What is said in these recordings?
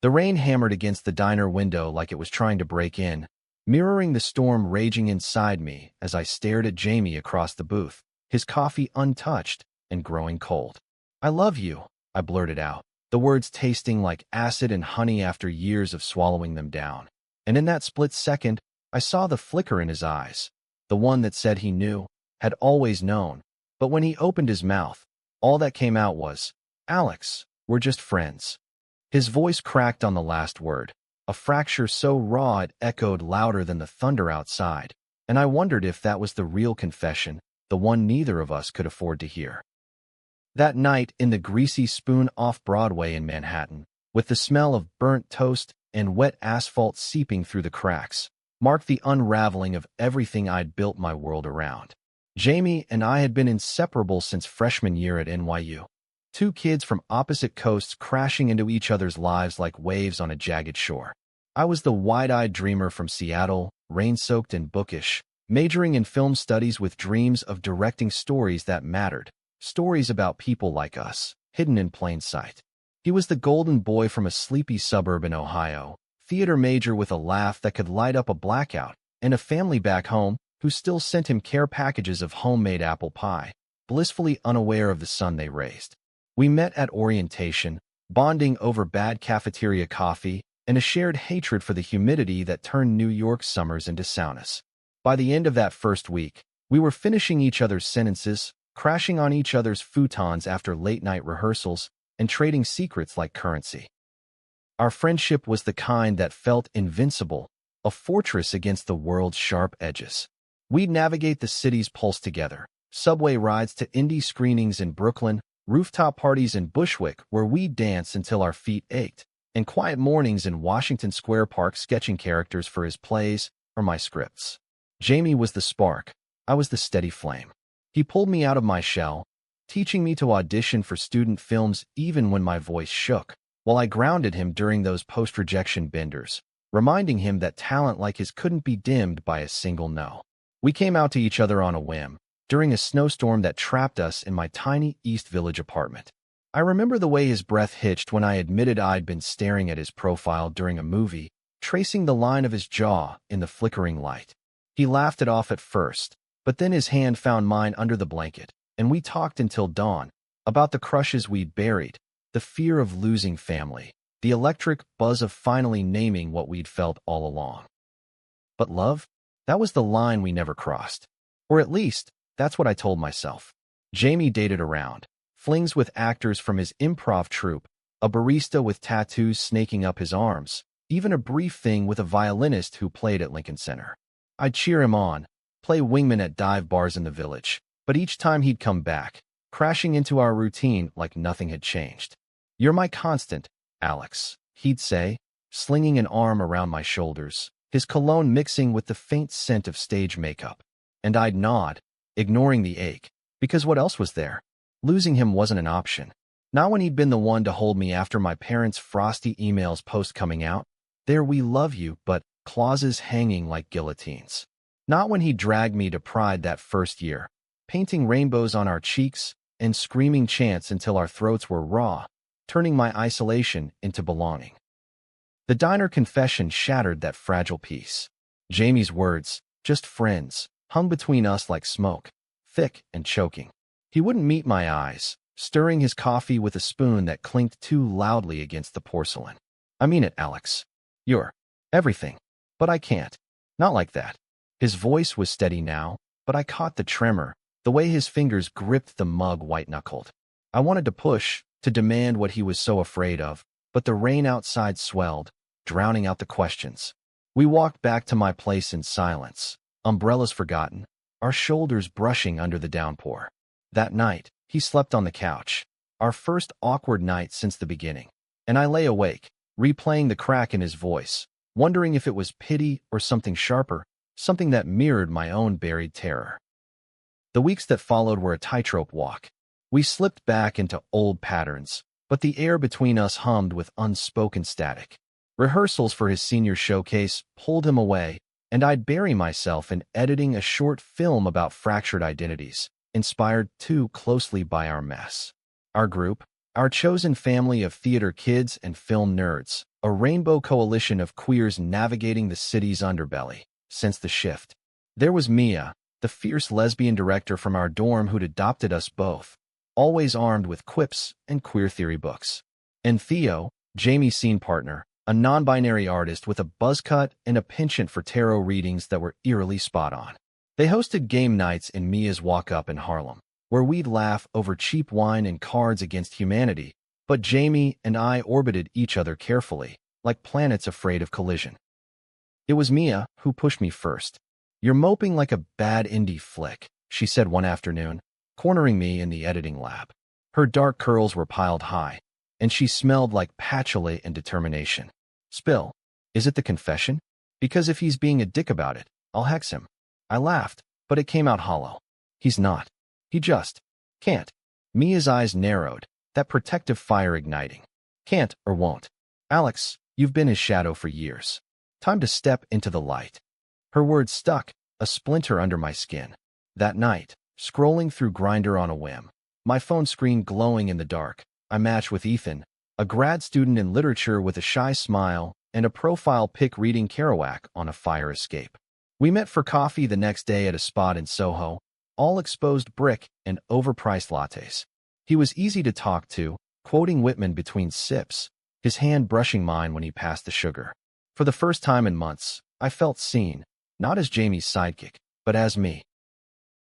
The rain hammered against the diner window like it was trying to break in, mirroring the storm raging inside me as I stared at Jamie across the booth, his coffee untouched and growing cold. "I love you," I blurted out, the words tasting like acid and honey after years of swallowing them down. And in that split second, I saw the flicker in his eyes, the one that said he knew, had always known. But when he opened his mouth, all that came out was, "Alex, we're just friends." His voice cracked on the last word, a fracture so raw it echoed louder than the thunder outside, and I wondered if that was the real confession, the one neither of us could afford to hear. That night in the Greasy Spoon off-Broadway in Manhattan, with the smell of burnt toast and wet asphalt seeping through the cracks, marked the unraveling of everything I'd built my world around. Jamie and I had been inseparable since freshman year at NYU. Two kids from opposite coasts crashing into each other's lives like waves on a jagged shore. I was the wide-eyed dreamer from Seattle, rain-soaked and bookish, majoring in film studies with dreams of directing stories that mattered, stories about people like us, hidden in plain sight. He was the golden boy from a sleepy suburb in Ohio, theater major with a laugh that could light up a blackout, and a family back home who still sent him care packages of homemade apple pie, blissfully unaware of the son they raised. We met at orientation, bonding over bad cafeteria coffee and a shared hatred for the humidity that turned New York summers into saunas. By the end of that first week, we were finishing each other's sentences, crashing on each other's futons after late-night rehearsals, and trading secrets like currency. Our friendship was the kind that felt invincible, a fortress against the world's sharp edges. We'd navigate the city's pulse together, subway rides to indie screenings in Brooklyn, rooftop parties in Bushwick where we'd dance until our feet ached, and quiet mornings in Washington Square Park sketching characters for his plays or my scripts. Jamie was the spark. I was the steady flame. He pulled me out of my shell, teaching me to audition for student films even when my voice shook, while I grounded him during those post-rejection benders, reminding him that talent like his couldn't be dimmed by a single no. We came out to each other on a whim, during a snowstorm that trapped us in my tiny East Village apartment. I remember the way his breath hitched when I admitted I'd been staring at his profile during a movie, tracing the line of his jaw in the flickering light. He laughed it off at first, but then his hand found mine under the blanket, and we talked until dawn, about the crushes we'd buried, the fear of losing family, the electric buzz of finally naming what we'd felt all along. But love? That was the line we never crossed. Or at least, that's what I told myself. Jamie dated around, flings with actors from his improv troupe, a barista with tattoos snaking up his arms, even a brief thing with a violinist who played at Lincoln Center. I'd cheer him on, play wingman at dive bars in the village, but each time he'd come back, crashing into our routine like nothing had changed. "You're my constant, Alex," he'd say, slinging an arm around my shoulders, his cologne mixing with the faint scent of stage makeup. And I'd nod, ignoring the ache, because what else was there? Losing him wasn't an option. Not when he'd been the one to hold me after my parents' frosty emails post-coming out. There we love you, but clauses hanging like guillotines. Not when he dragged me to Pride that first year, painting rainbows on our cheeks and screaming chants until our throats were raw, turning my isolation into belonging. The diner confession shattered that fragile peace. Jamie's words, "just friends," hung between us like smoke, thick and choking. He wouldn't meet my eyes, stirring his coffee with a spoon that clinked too loudly against the porcelain. "I mean it, Alex. You're everything. But I can't. Not like that." His voice was steady now, but I caught the tremor, the way his fingers gripped the mug white-knuckled. I wanted to push, to demand what he was so afraid of, but the rain outside swelled, drowning out the questions. We walked back to my place in silence, umbrellas forgotten, our shoulders brushing under the downpour. That night, he slept on the couch, our first awkward night since the beginning, and I lay awake, replaying the crack in his voice, wondering if it was pity or something sharper, something that mirrored my own buried terror. The weeks that followed were a tightrope walk. We slipped back into old patterns, but the air between us hummed with unspoken static. Rehearsals for his senior showcase pulled him away, and I'd bury myself in editing a short film about fractured identities, inspired too closely by our mess. Our group, Our chosen family of theater kids and film nerds, a rainbow coalition of queers navigating the city's underbelly. Since the shift, there was Mia, the fierce lesbian director from our dorm who'd adopted us both, always armed with quips and queer theory books. And Theo, Jamie's scene partner, a non-binary artist with a buzz cut and a penchant for tarot readings that were eerily spot on. They hosted game nights in Mia's walk-up in Harlem, where we'd laugh over cheap wine and cards against humanity, but Jamie and I orbited each other carefully, like planets afraid of collision. It was Mia who pushed me first. "You're moping like a bad indie flick," she said one afternoon, cornering me in the editing lab. Her dark curls were piled high, and she smelled like patchouli and determination. "Spill. Is it the confession? Because if he's being a dick about it, I'll hex him." I laughed, but it came out hollow. "He's not. He just can't." Mia's eyes narrowed, that protective fire igniting. "Can't or won't. Alex, you've been his shadow for years. Time to step into the light." Her words stuck, a splinter under my skin. That night, scrolling through Grindr on a whim, my phone screen glowing in the dark, I matched with Ethan, a grad student in literature with a shy smile and a profile pic reading Kerouac on a fire escape. We met for coffee the next day at a spot in Soho, all exposed brick and overpriced lattes. He was easy to talk to, quoting Whitman between sips, his hand brushing mine when he passed the sugar. For the first time in months, I felt seen, not as Jamie's sidekick, but as me.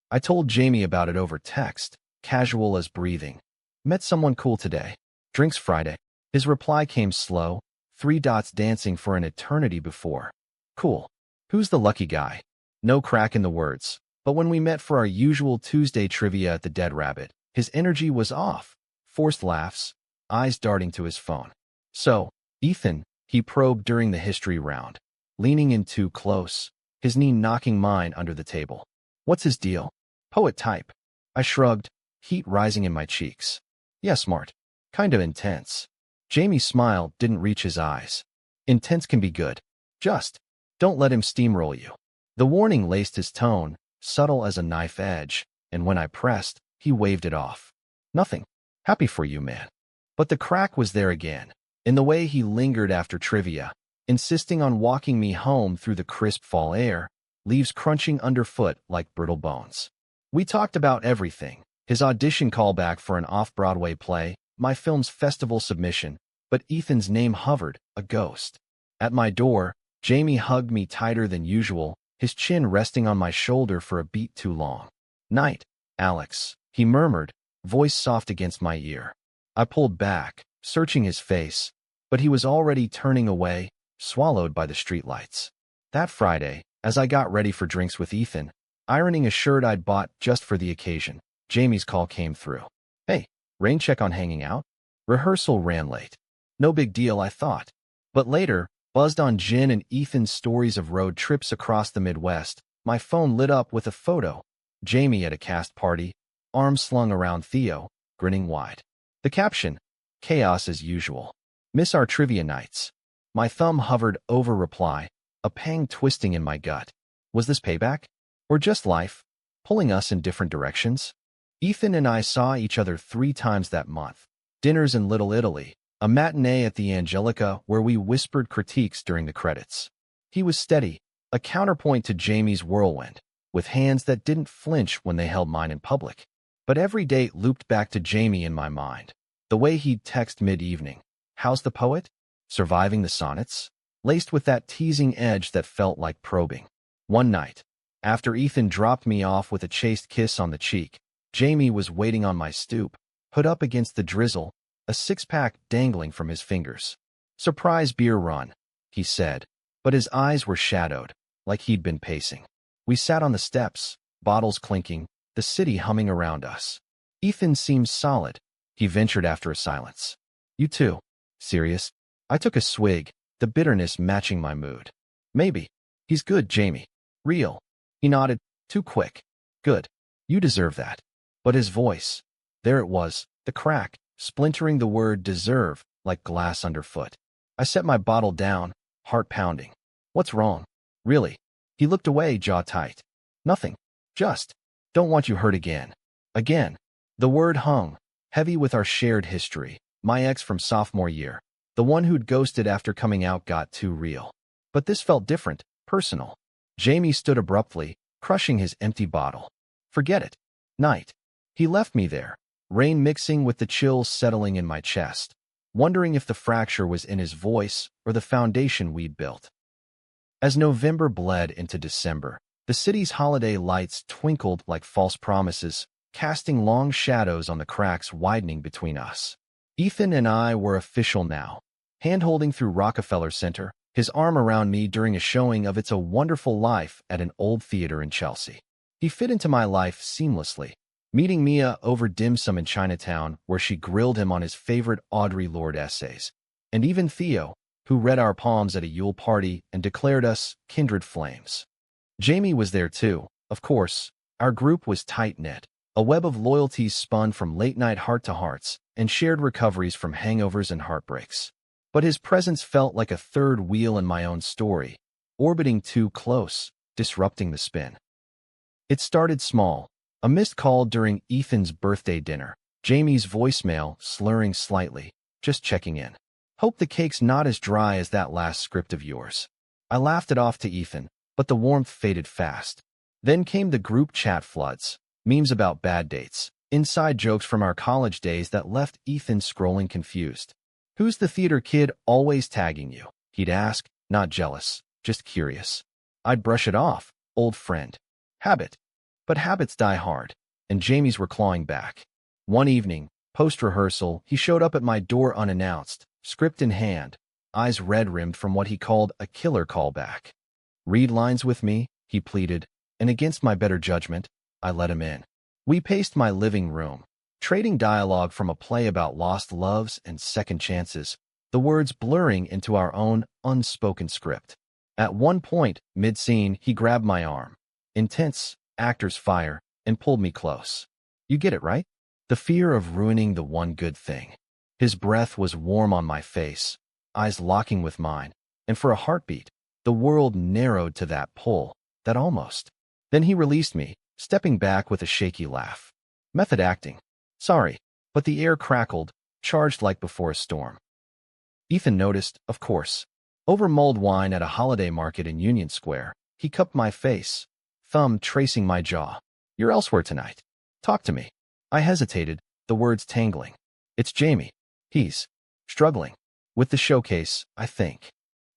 I told Jamie about it over text, casual as breathing. "Met someone cool today. Drinks Friday." His reply came slow, 3 dots dancing for an eternity before. "Cool. Who's the lucky guy?" No crack in the words, but when we met for our usual Tuesday trivia at the Dead Rabbit, his energy was off, forced laughs, eyes darting to his phone. "So, Ethan," he probed during the history round, leaning in too close, his knee knocking mine under the table. "What's his deal? Poet type." I shrugged, heat rising in my cheeks. "Yeah, smart. Kind of intense." Jamie's smile didn't reach his eyes. "Intense can be good. Just don't let him steamroll you." The warning laced his tone, subtle as a knife edge, and when I pressed, he waved it off. "Nothing. Happy for you, man." But the crack was there again, in the way he lingered after trivia, insisting on walking me home through the crisp fall air, leaves crunching underfoot like brittle bones. We talked about everything, his audition callback for an off-Broadway play, my film's festival submission, but Ethan's name hovered, a ghost. At my door, Jamie hugged me tighter than usual, his chin resting on my shoulder for a beat too long. "Night, Alex," he murmured, voice soft against my ear. I pulled back, searching his face, but he was already turning away, swallowed by the streetlights. That Friday, as I got ready for drinks with Ethan, ironing a shirt I'd bought just for the occasion, Jamie's call came through. "Hey, rain check on hanging out?" Rehearsal ran late. No big deal, I thought. But later, buzzed on gin and Ethan's stories of road trips across the Midwest, my phone lit up with a photo. Jamie at a cast party, arms slung around Theo, grinning wide. The caption, "Chaos as usual. Miss our trivia nights." My thumb hovered over reply, a pang twisting in my gut. Was this payback? Or just life, pulling us in different directions? Ethan and I saw each other 3 times that month. Dinners in Little Italy, a matinee at the Angelica where we whispered critiques during the credits. He was steady, a counterpoint to Jamie's whirlwind, with hands that didn't flinch when they held mine in public. But every date looped back to Jamie in my mind. The way he'd text mid-evening, "How's the poet? Surviving the sonnets?" Laced with that teasing edge that felt like probing. One night, after Ethan dropped me off with a chaste kiss on the cheek, Jamie was waiting on my stoop, put up against the drizzle, a 6-pack dangling from his fingers. "Surprise beer run," he said, but his eyes were shadowed, like he'd been pacing. We sat on the steps, bottles clinking, the city humming around us. "Ethan seems solid," he ventured after a silence. "You too. Serious?" I took a swig, the bitterness matching my mood. "Maybe. He's good, Jamie. Real." He nodded, "Too quick." "Good. You deserve that." But his voice, there it was, the crack, splintering the word deserve like glass underfoot. I set my bottle down, heart pounding. "What's wrong? Really?" He looked away, jaw tight. "Nothing. Just don't want you hurt again." Again. The word hung, heavy with our shared history, My ex from sophomore year. The one who'd ghosted after coming out got too real. But this felt different, personal. Jamie stood abruptly, crushing his empty bottle. Forget it. Night. He left me there, rain mixing with the chills settling in my chest, wondering if the fracture was in his voice or the foundation we'd built. As November bled into December, the city's holiday lights twinkled like false promises, casting long shadows on the cracks widening between us. Ethan and I were official now, hand-holding through Rockefeller Center, his arm around me during a showing of It's a Wonderful Life at an old theater in Chelsea. He fit into my life seamlessly, meeting Mia over dim sum in Chinatown where she grilled him on his favorite Audre Lorde essays, and even Theo, who read our palms at a Yule party and declared us kindred flames. Jamie was there too, of course. Our group was tight-knit, a web of loyalties spun from late-night heart-to-hearts and shared recoveries from hangovers and heartbreaks. But his presence felt like a third wheel in my own story, orbiting too close, disrupting the spin. It started small, a missed call during Ethan's birthday dinner, Jamie's voicemail slurring slightly, just checking in. Hope the cake's not as dry as that last script of yours. I laughed it off to Ethan, but the warmth faded fast. Then came the group chat floods, memes about bad dates, inside jokes from our college days that left Ethan scrolling confused. Who's the theater kid always tagging you? He'd ask, not jealous, just curious. I'd brush it off, old friend. Habit. But habits die hard, and Jamie's were clawing back. One evening, post-rehearsal, he showed up at my door unannounced, script in hand, eyes red-rimmed from what he called a killer callback. Read lines with me, he pleaded, and against my better judgment, I let him in. We paced my living room, trading dialogue from a play about lost loves and second chances, the words blurring into our own unspoken script. At one point, mid-scene, he grabbed my arm. Intense, actor's fire, and pulled me close. You get it, right? The fear of ruining the one good thing. His breath was warm on my face, eyes locking with mine, and for a heartbeat, the world narrowed to that pull, that almost. Then he released me, stepping back with a shaky laugh. Method acting. Sorry, but the air crackled, charged like before a storm. Ethan noticed, of course. Over mulled wine at a holiday market in Union Square, he cupped my face, thumb tracing my jaw. You're elsewhere tonight. Talk to me. I hesitated, the words tangling. It's Jamie. He's struggling with the showcase, I think.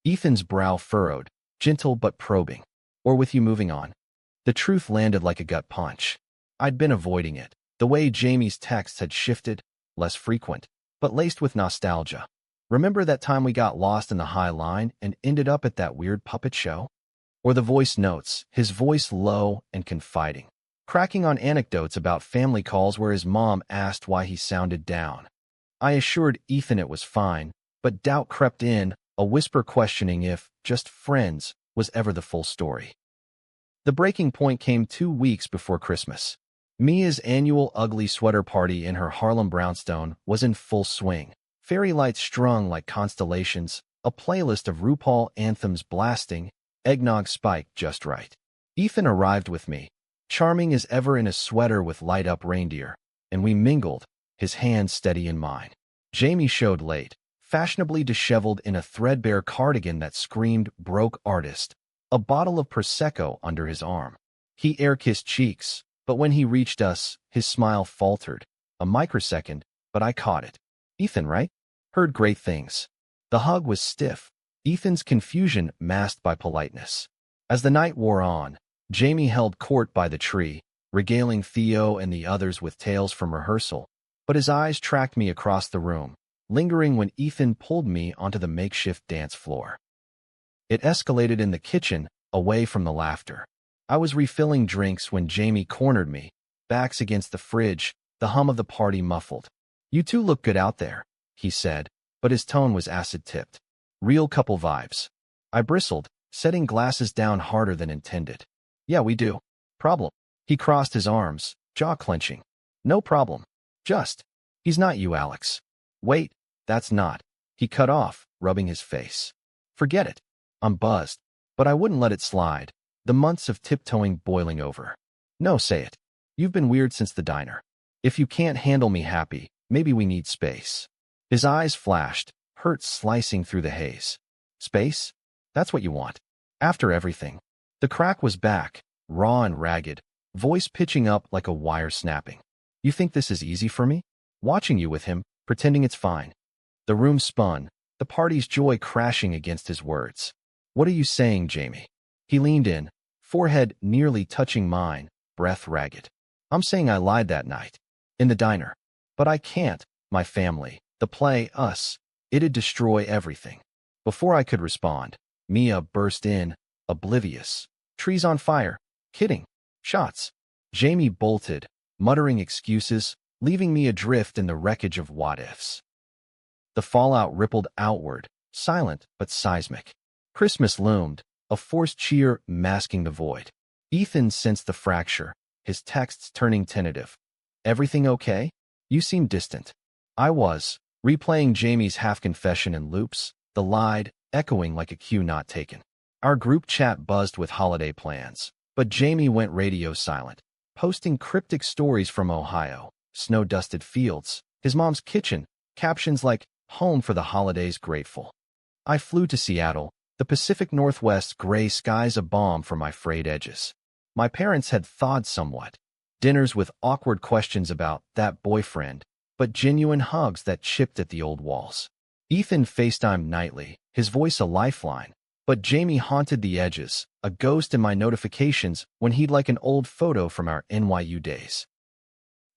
Ethan's brow furrowed, gentle but probing. Or with you moving on. The truth landed like a gut punch. I'd been avoiding it. The way Jamie's texts had shifted, less frequent, but laced with nostalgia. Remember that time we got lost in the High Line and ended up at that weird puppet show? Or the voice notes, his voice low and confiding, cracking on anecdotes about family calls where his mom asked why he sounded down. I assured Ethan it was fine, but doubt crept in, a whisper questioning if just friends was ever the full story. The breaking point came 2 weeks before Christmas. Mia's annual ugly sweater party in her Harlem brownstone was in full swing. Fairy lights strung like constellations, a playlist of RuPaul anthems blasting, eggnog spiked just right. Ethan arrived with me, charming as ever in a sweater with light-up reindeer, and we mingled, his hand steady in mine. Jamie showed late, fashionably disheveled in a threadbare cardigan that screamed broke artist, a bottle of Prosecco under his arm. He air-kissed cheeks, but when he reached us, his smile faltered. A microsecond, but I caught it. Ethan, right? Heard great things. The hug was stiff, Ethan's confusion masked by politeness. As the night wore on, Jamie held court by the tree, regaling Theo and the others with tales from rehearsal, but his eyes tracked me across the room, lingering when Ethan pulled me onto the makeshift dance floor. It escalated in the kitchen, away from the laughter. I was refilling drinks when Jamie cornered me, backs against the fridge, the hum of the party muffled. You two look good out there, he said, but his tone was acid-tipped. Real couple vibes. I bristled, setting glasses down harder than intended. Yeah, we do. Problem. He crossed his arms, jaw clenching. No problem. Just. He's not you, Alex. Wait, that's not. He cut off, rubbing his face. Forget it. I'm buzzed. But I wouldn't let it slide. The months of tiptoeing boiling over. No, say it. You've been weird since the diner. If you can't handle me happy, maybe we need space. His eyes flashed, hurt slicing through the haze. Space? That's what you want. After everything. The crack was back, raw and ragged, voice pitching up like a wire snapping. You think this is easy for me? Watching you with him, pretending it's fine. The room spun, the party's joy crashing against his words. What are you saying, Jamie? He leaned in, forehead nearly touching mine, breath ragged. I'm saying I lied that night. In the diner. But I can't. My family. The play, us. It'd destroy everything. Before I could respond, Mia burst in, oblivious. Trees on fire. Kidding. Shots. Jamie bolted, muttering excuses, leaving me adrift in the wreckage of what-ifs. The fallout rippled outward, silent but seismic. Christmas loomed, a forced cheer masking the void. Ethan sensed the fracture, his texts turning tentative. Everything okay? You seem distant. I was, replaying Jamie's half-confession in loops, the lied, echoing like a cue not taken. Our group chat buzzed with holiday plans, but Jamie went radio silent, posting cryptic stories from Ohio, snow-dusted fields, his mom's kitchen, captions like, home for the holidays grateful. I flew to Seattle, the Pacific Northwest gray skies a balm for my frayed edges. My parents had thawed somewhat. Dinners with awkward questions about that boyfriend, but genuine hugs that chipped at the old walls. Ethan FaceTimed nightly, his voice a lifeline, but Jamie haunted the edges, a ghost in my notifications when he'd like an old photo from our NYU days.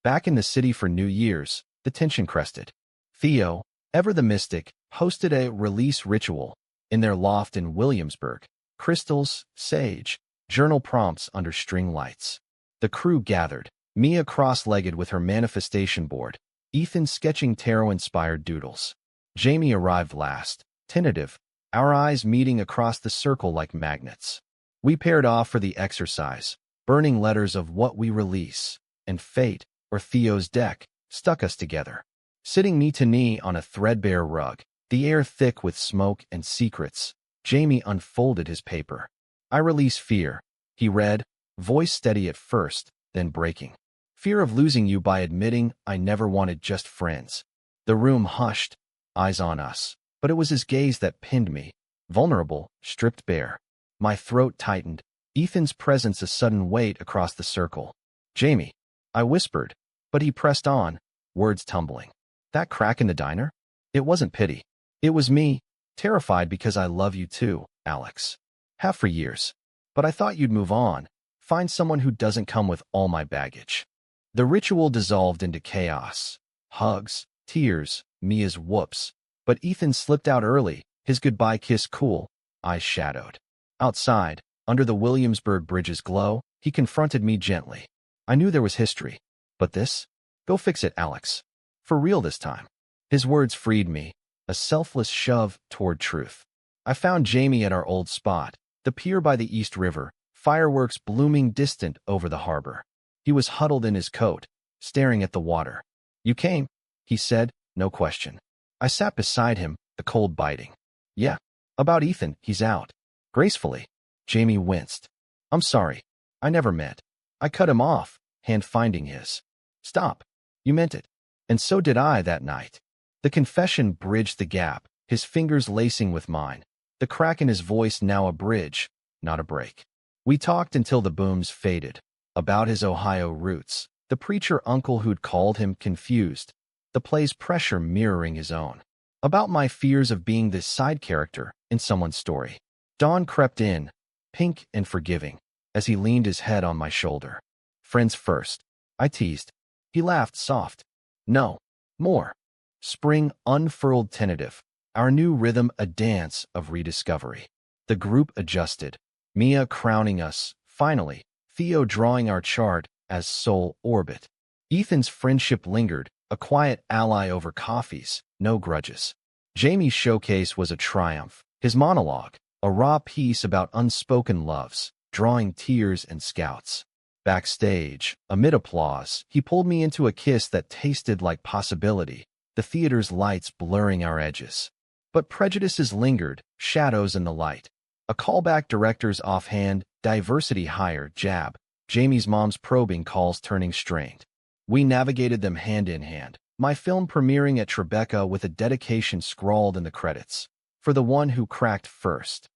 Back in the city for New Year's, the tension crested. Theo, ever the mystic, hosted a release ritual in their loft in Williamsburg. Crystals, sage, journal prompts under string lights. The crew gathered, Mia cross-legged with her manifestation board, Ethan sketching tarot-inspired doodles. Jamie arrived last, tentative, our eyes meeting across the circle like magnets. We paired off for the exercise, burning letters of what we release, and fate, or Theo's deck, stuck us together. Sitting knee to knee on a threadbare rug, the air thick with smoke and secrets, Jamie unfolded his paper. I release fear, he read, voice steady at first, then breaking. Fear of losing you by admitting I never wanted just friends. The room hushed, eyes on us, but it was his gaze that pinned me, vulnerable, stripped bare. My throat tightened, Ethan's presence a sudden weight across the circle. Jamie, I whispered, but he pressed on, words tumbling. That crack in the diner? It wasn't pity. It was me, terrified because I love you too, Alex. Have for years. But I thought you'd move on, find someone who doesn't come with all my baggage. The ritual dissolved into chaos. Hugs, tears, Mia's whoops. But Ethan slipped out early, his goodbye kiss cool, eyes shadowed. Outside, under the Williamsburg Bridge's glow, he confronted me gently. I knew there was history. But this? Go fix it, Alex. For real this time. His words freed me, a selfless shove toward truth. I found Jamie at our old spot, the pier by the East River, fireworks blooming distant over the harbor. He was huddled in his coat, staring at the water. You came, he said, no question. I sat beside him, the cold biting. Yeah, about Ethan, he's out. Gracefully. Jamie winced. I'm sorry. I never meant. I cut him off, hand finding his. Stop. You meant it. And so did I that night. The confession bridged the gap, his fingers lacing with mine. The crack in his voice now a bridge, not a break. We talked until the booms faded. About his Ohio roots, the preacher uncle who'd called him confused, the play's pressure mirroring his own. About my fears of being this side character in someone's story. Dawn crept in, pink and forgiving, as he leaned his head on my shoulder. Friends first, I teased. He laughed soft. No, more. Spring unfurled tentative, our new rhythm a dance of rediscovery. The group adjusted, Mia crowning us, finally, Theo drawing our chart as sole orbit. Ethan's friendship lingered, a quiet ally over coffees, no grudges. Jamie's showcase was a triumph, his monologue, a raw piece about unspoken loves, drawing tears and scouts. Backstage, amid applause, he pulled me into a kiss that tasted like possibility, the theater's lights blurring our edges. But prejudices lingered, shadows in the light. A callback director's offhand, diversity hire jab, Jamie's mom's probing calls turning strained. We navigated them hand in hand, My film premiering at Tribeca with a dedication scrawled in the credits. For the one who cracked first.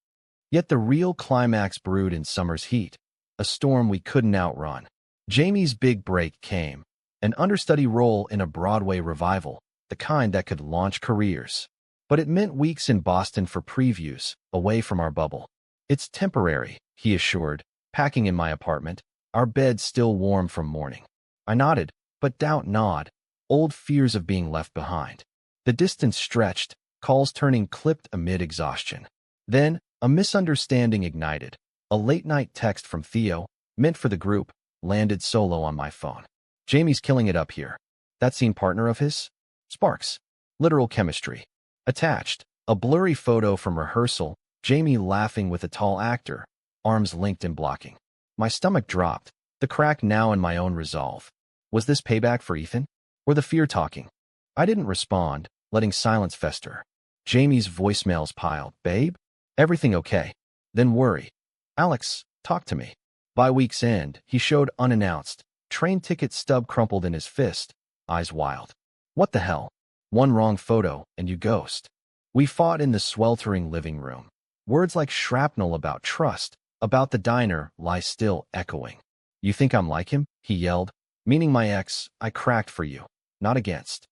Yet the real climax brewed in summer's heat, a storm we couldn't outrun. Jamie's big break came, an understudy role in a Broadway revival, the kind that could launch careers. But it meant weeks in Boston for previews, away from our bubble. It's temporary, he assured, packing in my apartment, our bed still warm from morning. I nodded, but doubt gnawed, old fears of being left behind. The distance stretched, calls turning clipped amid exhaustion. Then, a misunderstanding ignited. A late-night text from Theo, meant for the group, landed solo on my phone. Jamie's killing it up here. That scene partner of his? Sparks. Literal chemistry. Attached, a blurry photo from rehearsal, Jamie laughing with a tall actor, arms linked and blocking. My stomach dropped, the crack now in my own resolve. Was this payback for Ethan? Or the fear talking? I didn't respond, letting silence fester. Jamie's voicemails piled. Babe? Everything okay? Then worry. Alex, talk to me. By week's end, he showed unannounced, train ticket stub crumpled in his fist, eyes wild. What the hell? One wrong photo, and you ghost. We fought in the sweltering living room. Words like shrapnel about trust, about the diner, lie still echoing. You think I'm like him? He yelled. Meaning my ex, I cracked for you, not against.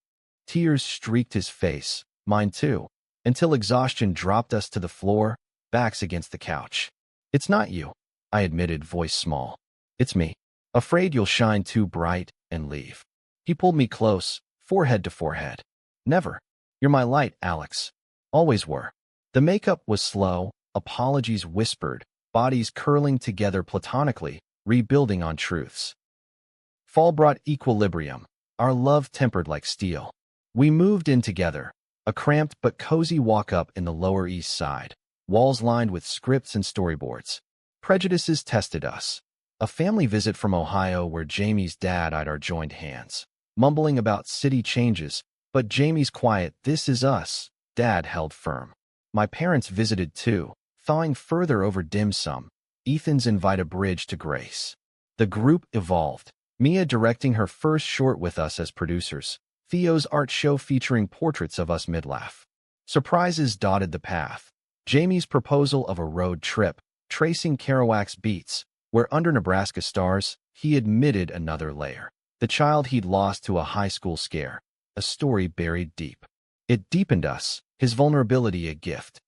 Tears streaked his face, mine too, until exhaustion dropped us to the floor, backs against the couch. It's not you, I admitted, voice small. It's me. Afraid you'll shine too bright and leave. He pulled me close, forehead to forehead. Never. You're my light, Alex. Always were. The makeup was slow, apologies whispered, bodies curling together platonically, rebuilding on truths. Fall brought equilibrium, our love tempered like steel. We moved in together, a cramped but cozy walk-up in the Lower East Side, walls lined with scripts and storyboards. Prejudices tested us. A family visit from Ohio where Jamie's dad eyed our joined hands, mumbling about city changes, but Jamie's quiet, "This is us," Dad held firm. My parents visited too, thawing further over dim sum, Ethan's invite a bridge to grace. The group evolved, Mia directing her first short with us as producers, Theo's art show featuring portraits of us mid-laugh. Surprises dotted the path. Jamie's proposal of a road trip, tracing Kerouac's beats, where under Nebraska stars, he admitted another layer. The child he'd lost to a high school scare, a story buried deep. It deepened us, his vulnerability a gift.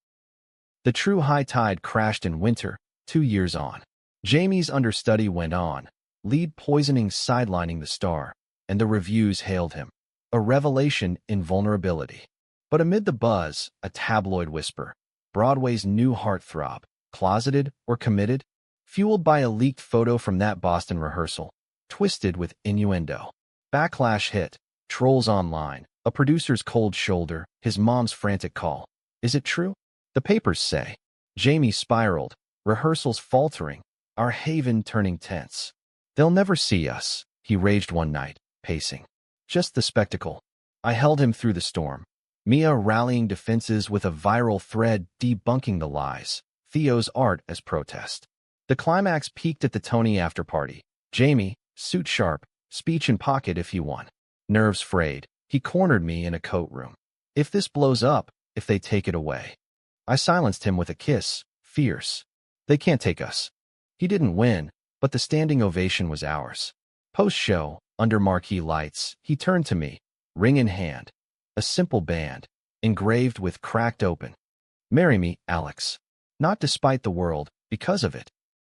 The true high tide crashed in winter, 2 years on. Jamie's understudy went on, lead poisoning sidelining the star, and the reviews hailed him. A revelation in vulnerability. But amid the buzz, a tabloid whisper. Broadway's new heartthrob, closeted or committed? Fueled by a leaked photo from that Boston rehearsal, twisted with innuendo. Backlash hit, trolls online, a producer's cold shoulder, his mom's frantic call. Is it true? The papers say. Jamie spiraled, rehearsals faltering, our haven turning tense. They'll never see us, he raged one night, pacing. Just the spectacle. I held him through the storm. Mia rallying defenses with a viral thread debunking the lies. Theo's art as protest. The climax peaked at the Tony afterparty. Jamie, suit sharp, speech in pocket if he won. Nerves frayed, he cornered me in a coat room. If this blows up, if they take it away. I silenced him with a kiss, fierce. They can't take us. He didn't win, but the standing ovation was ours. Post-show, under marquee lights, he turned to me, ring in hand. A simple band, engraved with cracked open. Marry me, Alex. Not despite the world, because of it.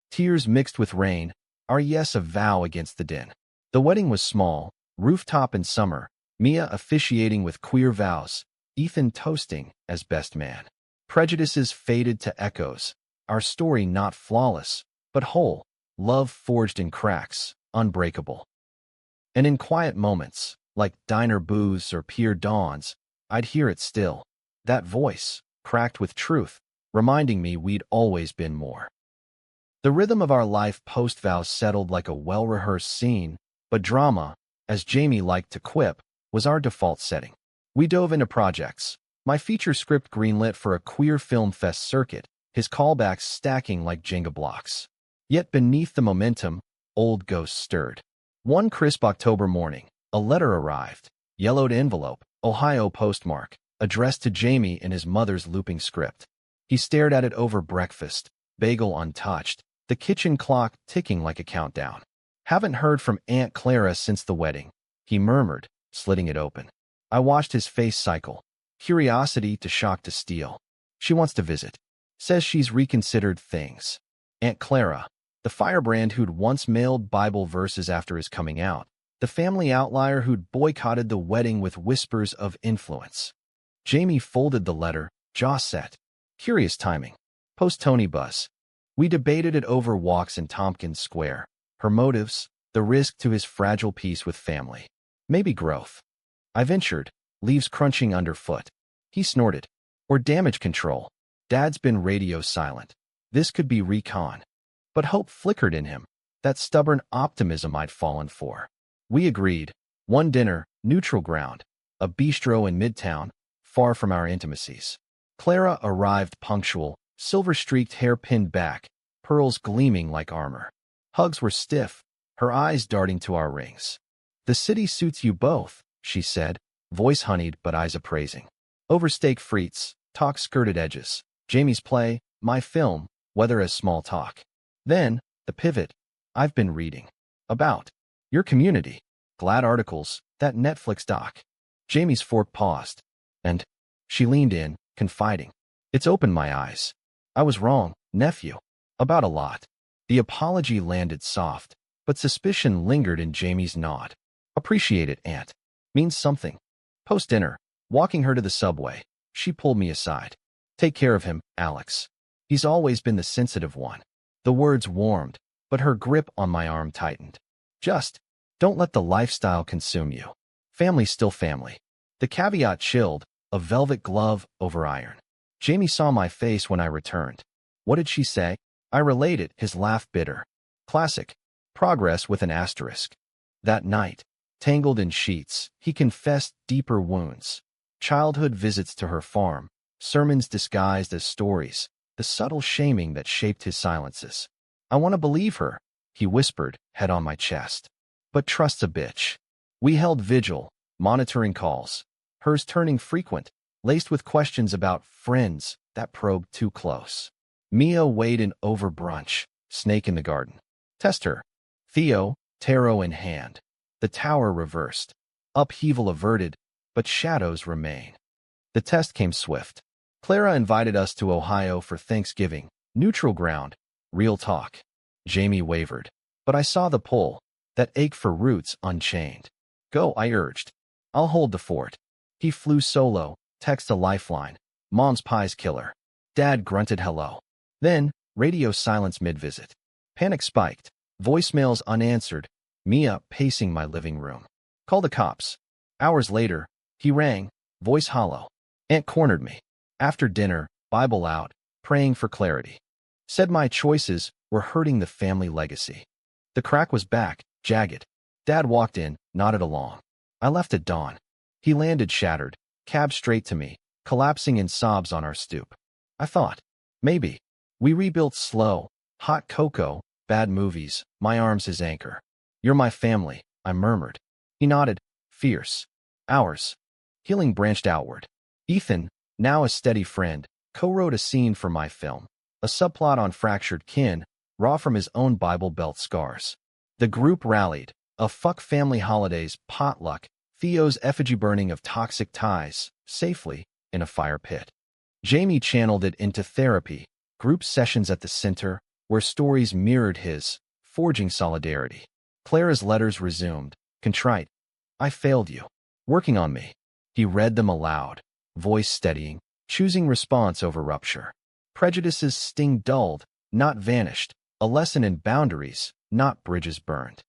Tears mixed with rain, our yes a vow against the din. The wedding was small, rooftop in summer, Mia officiating with queer vows, Ethan toasting as best man. Prejudices faded to echoes, our story not flawless, but whole, love forged in cracks, unbreakable. And in quiet moments, like diner booths or pier dawns, I'd hear it still. That voice, cracked with truth, reminding me we'd always been more. The rhythm of our life post-vows settled like a well-rehearsed scene, but drama, as Jamie liked to quip, was our default setting. We dove into projects. My feature script greenlit for a queer film fest circuit, his callbacks stacking like Jenga blocks. Yet beneath the momentum, old ghosts stirred. One crisp October morning, a letter arrived. Yellowed envelope, Ohio postmark, addressed to Jamie in his mother's looping script. He stared at it over breakfast, bagel untouched, the kitchen clock ticking like a countdown. Haven't heard from Aunt Clara since the wedding, he murmured, slitting it open. I watched his face cycle. Curiosity to shock to steel. She wants to visit. Says she's reconsidered things. Aunt Clara, the firebrand who'd once mailed Bible verses after his coming out. The family outlier who'd boycotted the wedding with whispers of influence. Jamie folded the letter, jaw set. Curious timing. Post-Tony bus. We debated it over walks in Tompkins Square. Her motives, the risk to his fragile peace with family. Maybe growth. I ventured, leaves crunching underfoot. He snorted. Or damage control. Dad's been radio silent. This could be recon. But hope flickered in him. That stubborn optimism I'd fallen for. We agreed. One dinner, neutral ground. A bistro in Midtown, far from our intimacies. Clara arrived punctual, silver-streaked hair pinned back, pearls gleaming like armor. Hugs were stiff, her eyes darting to our rings. The city suits you both, she said, voice honeyed but eyes appraising. Oversteak frites, talk skirted edges. Jamie's play, my film, whether as small talk. Then, the pivot. I've been reading. About. Your community. Glad articles, that Netflix doc. Jamie's fork paused. And she leaned in, confiding. It's opened my eyes. I was wrong, nephew. About a lot. The apology landed soft, but suspicion lingered in Jamie's nod. Appreciate it, Aunt. Means something. Post-dinner, walking her to the subway, she pulled me aside. Take care of him, Alex. He's always been the sensitive one. The words warmed, but her grip on my arm tightened. Just, don't let the lifestyle consume you. Family's still family. The caveat chilled, a velvet glove over iron. Jamie saw my face when I returned. What did she say? I related, his laugh bitter. Classic. Progress with an asterisk. That night, tangled in sheets, he confessed deeper wounds. Childhood visits to her farm, sermons disguised as stories, the subtle shaming that shaped his silences. I want to believe her, he whispered, head on my chest. But trust's a bitch. We held vigil, monitoring calls, hers turning frequent, laced with questions about friends that probed too close. Mia weighed in over brunch, snake in the garden. Test her. Theo, tarot in hand. The tower reversed. Upheaval averted, but shadows remain. The test came swift. Clara invited us to Ohio for Thanksgiving. Neutral ground. Real talk. Jamie wavered. But I saw the pull. That ache for roots unchained. Go, I urged. I'll hold the fort. He flew solo, text a lifeline. Mom's pie's killer. Dad grunted hello. Then, radio silence mid-visit. Panic spiked. Voicemails unanswered. Mia pacing my living room. Call the cops. Hours later, he rang, voice hollow. Aunt cornered me. After dinner, Bible out, praying for clarity. Said my choices were hurting the family legacy. The crack was back, jagged. Dad walked in, nodded along. I left at dawn. He landed shattered, cab straight to me, collapsing in sobs on our stoop. I thought, maybe. We rebuilt slow, hot cocoa, bad movies, my arms his anchor. You're my family, I murmured. He nodded, fierce. Ours. Healing branched outward. Ethan, now a steady friend, co-wrote a scene for my film. A subplot on fractured kin, raw from his own Bible Belt scars. The group rallied. A fuck family holidays, potluck, Theo's effigy burning of toxic ties, safely, in a fire pit. Jamie channeled it into therapy, group sessions at the center, where stories mirrored his, forging solidarity. Clara's letters resumed, contrite. I failed you. Working on me. He read them aloud, voice steadying, choosing response over rupture. Prejudices sting dulled, not vanished, a lesson in boundaries, not bridges burned.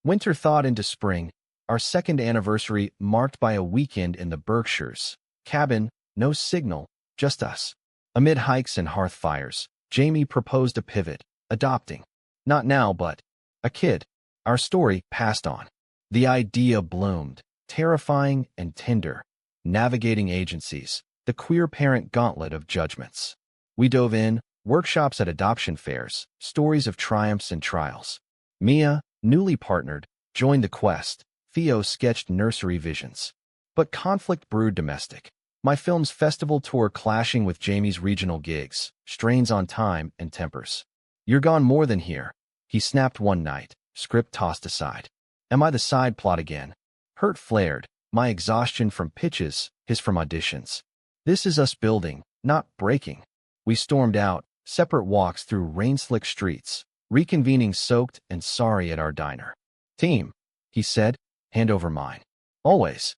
Winter thawed into spring, our second anniversary marked by a weekend in the Berkshires. Cabin, no signal, just us. Amid hikes and hearth fires, Jamie proposed a pivot, adopting. Not now, but a kid. Our story passed on. The idea bloomed, terrifying and tender, navigating agencies, the queer parent gauntlet of judgments. We dove in, workshops at adoption fairs, stories of triumphs and trials. Mia, newly partnered, joined the quest, Theo sketched nursery visions. But conflict brewed domestic. My film's festival tour clashing with Jamie's regional gigs, strains on time and tempers. "You're gone more than here," he snapped one night, script tossed aside. "Am I the side plot again?" Hurt flared, my exhaustion from pitches, his from auditions. "This is us building, not breaking." We stormed out, separate walks through rain-slick streets, reconvening soaked and sorry at our diner. "Team," he said, "hand over mine." "Always."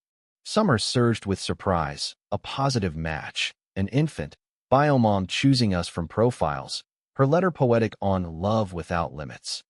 Summer surged with surprise, a positive match, an infant, biomom choosing us from profiles, her letter poetic on love without limits.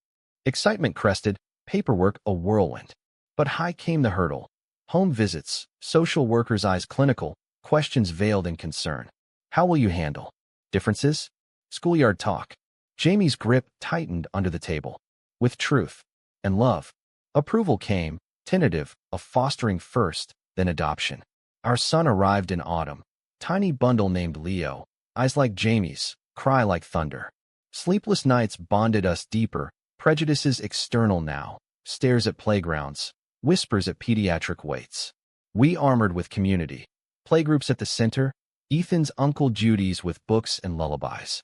Excitement crested, paperwork a whirlwind. But high came the hurdle. Home visits, social workers' eyes clinical, questions veiled in concern. "How will you handle differences?" Schoolyard talk. Jamie's grip tightened under the table. "With truth and love." Approval came, tentative, a fostering first, then adoption. Our son arrived in autumn. Tiny bundle named Leo, eyes like Jamie's, cry like thunder. Sleepless nights bonded us deeper, prejudices external now, stares at playgrounds, whispers at pediatric waits. We armored with community. Playgroups at the center, Ethan's Uncle Judy's with books and lullabies.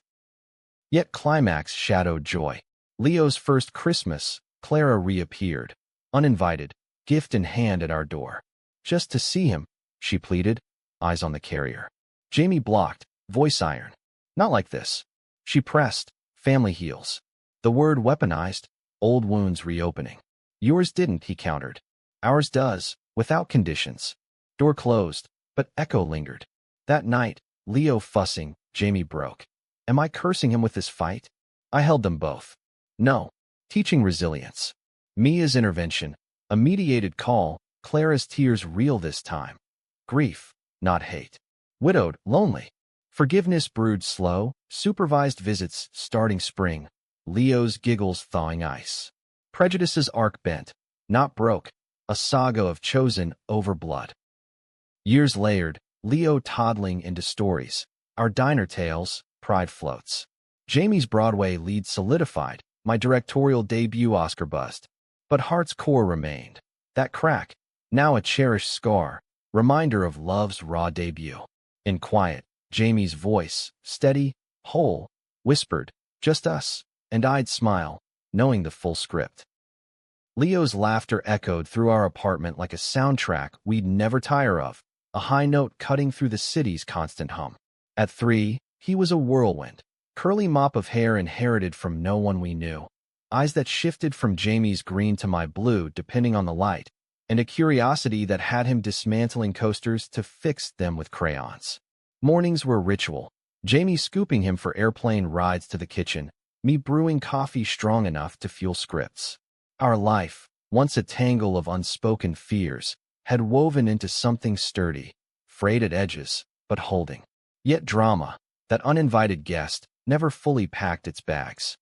Yet climax shadowed joy. Leo's first Christmas, Clara reappeared, uninvited, gift in hand at our door. "Just to see him," she pleaded, eyes on the carrier. Jamie blocked, voice iron. "Not like this." She pressed, family heals. The word weaponized, old wounds reopening. "Yours didn't," he countered. "Ours does, without conditions." Door closed, but echo lingered. That night, Leo fussing, Jamie broke. Am I cursing him with this fight? I held them both. No. Teaching resilience. Mia's intervention, a mediated call, Clara's tears real this time. Grief, not hate. Widowed, lonely. Forgiveness brewed slow, supervised visits starting spring. Leo's giggles thawing ice. Prejudice's arc bent, not broke, a saga of chosen over blood. Years layered, Leo toddling into stories. Our diner tales, pride floats. Jamie's Broadway lead solidified, my directorial debut Oscar buzzed. But heart's core remained. That crack, now a cherished scar, reminder of love's raw debut. In quiet, Jamie's voice, steady, whole, whispered, "Just us," and I'd smile, knowing the full script. Leo's laughter echoed through our apartment like a soundtrack we'd never tire of, a high note cutting through the city's constant hum. At 3, he was a whirlwind, curly mop of hair inherited from no one we knew, eyes that shifted from Jamie's green to my blue depending on the light, and a curiosity that had him dismantling coasters to fix them with crayons. Mornings were ritual, Jamie scooping him for airplane rides to the kitchen, me brewing coffee strong enough to fuel scripts. Our life, once a tangle of unspoken fears, had woven into something sturdy, frayed at edges, but holding. Yet drama, that uninvited guest, never fully packed its bags.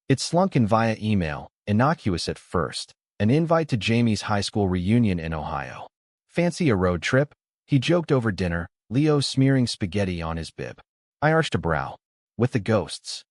It slunk in via email, innocuous at first, an invite to Jamie's high school reunion in Ohio. Fancy a road trip? He joked over dinner, Leo smearing spaghetti on his bib. I arched a brow. With the ghosts.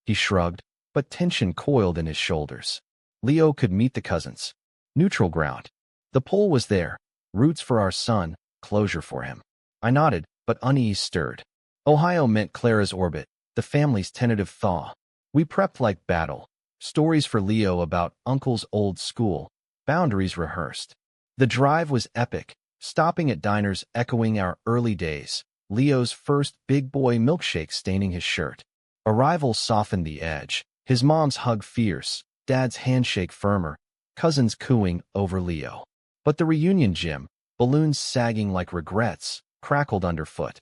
He shrugged, but tension coiled in his shoulders. Leo could meet the cousins. Neutral ground. The pull was there. Roots for our son, closure for him. I nodded, but unease stirred. Ohio meant Clara's orbit, the family's tentative thaw. We prepped like battle. Stories for Leo about Uncle's old school. Boundaries rehearsed. The drive was epic, stopping at diners echoing our early days. Leo's first big boy milkshake staining his shirt. Arrival softened the edge. His mom's hug fierce, dad's handshake firmer, cousins cooing over Leo. But the reunion gym, balloons sagging like regrets, crackled underfoot.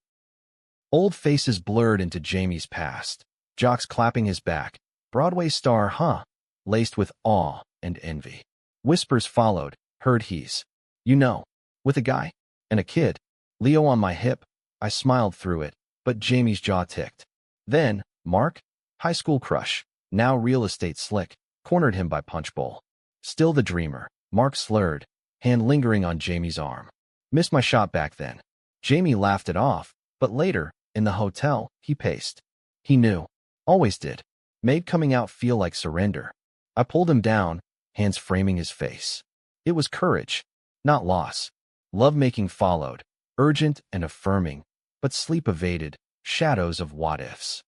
Old faces blurred into Jamie's past. Jocks clapping his back. Broadway star, huh? Laced with awe and envy. Whispers followed, heard he's. You know, with a guy and a kid. Leo on my hip. I smiled through it, but Jamie's jaw ticked. Then, Mark, high school crush, now real estate slick, cornered him by punch bowl. Still the dreamer, Mark slurred, hand lingering on Jamie's arm. Missed my shot back then. Jamie laughed it off, but later, in the hotel, he paced. He knew. Always did. Made coming out feel like surrender. I pulled him down, hands framing his face. It was courage, not loss. Lovemaking followed, urgent and affirming, but sleep evaded, shadows of what-ifs.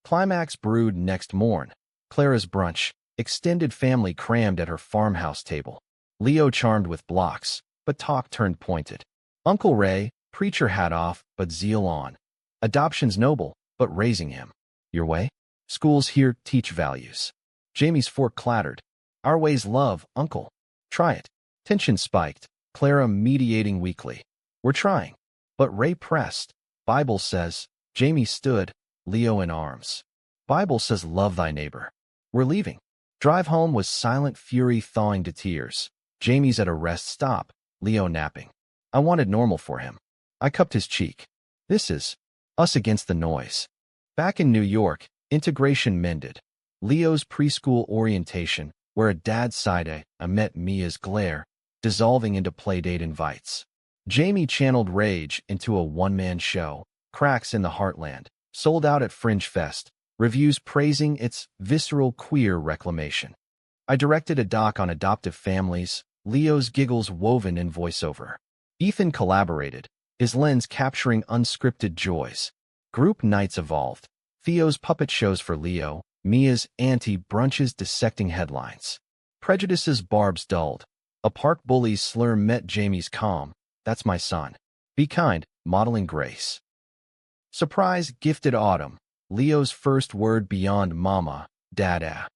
Climax brewed next morn. Clara's brunch, extended family crammed at her farmhouse table. Leo charmed with blocks, but talk turned pointed. Uncle Ray, preacher hat off, but zeal on. Adoption's noble, but raising him. Your way? Schools here teach values. Jamie's fork clattered. Our way's love, uncle. Try it. Tension spiked, Clara mediating weakly. We're trying. But Ray pressed. Bible says. Jamie stood, Leo in arms. Bible says love thy neighbor. We're leaving. Drive home was silent fury thawing to tears. Jamie's at a rest stop, Leo napping. I wanted normal for him. I cupped his cheek. This is us against the noise. Back in New York, integration mended. Leo's preschool orientation, where a dad's side I met Mia's glare, dissolving into playdate invites. Jamie channeled rage into a one-man show, Cracks in the Heartland, sold out at Fringe Fest, reviews praising its visceral queer reclamation. I directed a doc on adoptive families, Leo's giggles woven in voiceover. Ethan collaborated, his lens capturing unscripted joys. Group nights evolved. Theo's puppet shows for Leo, Mia's anti-brunches dissecting headlines. Prejudice's barbs dulled. A park bully's slur met Jamie's calm. That's my son. Be kind, modeling grace. Surprise gifted autumn. Leo's first word beyond mama, dada.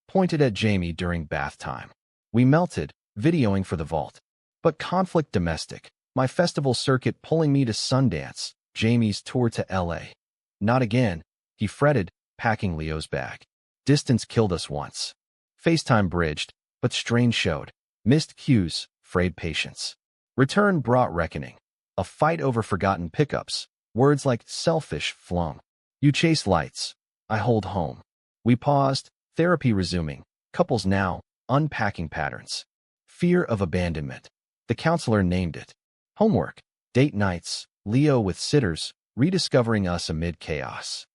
Pointed at Jamie during bath time. We melted, videoing for the vault. But conflict domestic. My festival circuit pulling me to Sundance, Jamie's tour to LA. Not again, he fretted, packing Leo's bag. Distance killed us once. FaceTime bridged, but strain showed. Missed cues, frayed patience. Return brought reckoning. A fight over forgotten pickups. Words like selfish flung. You chase lights. I hold home. We paused, therapy resuming. Couples now, unpacking patterns. Fear of abandonment. The counselor named it. Homework. Date nights. Leo with sitters, rediscovering us amid chaos.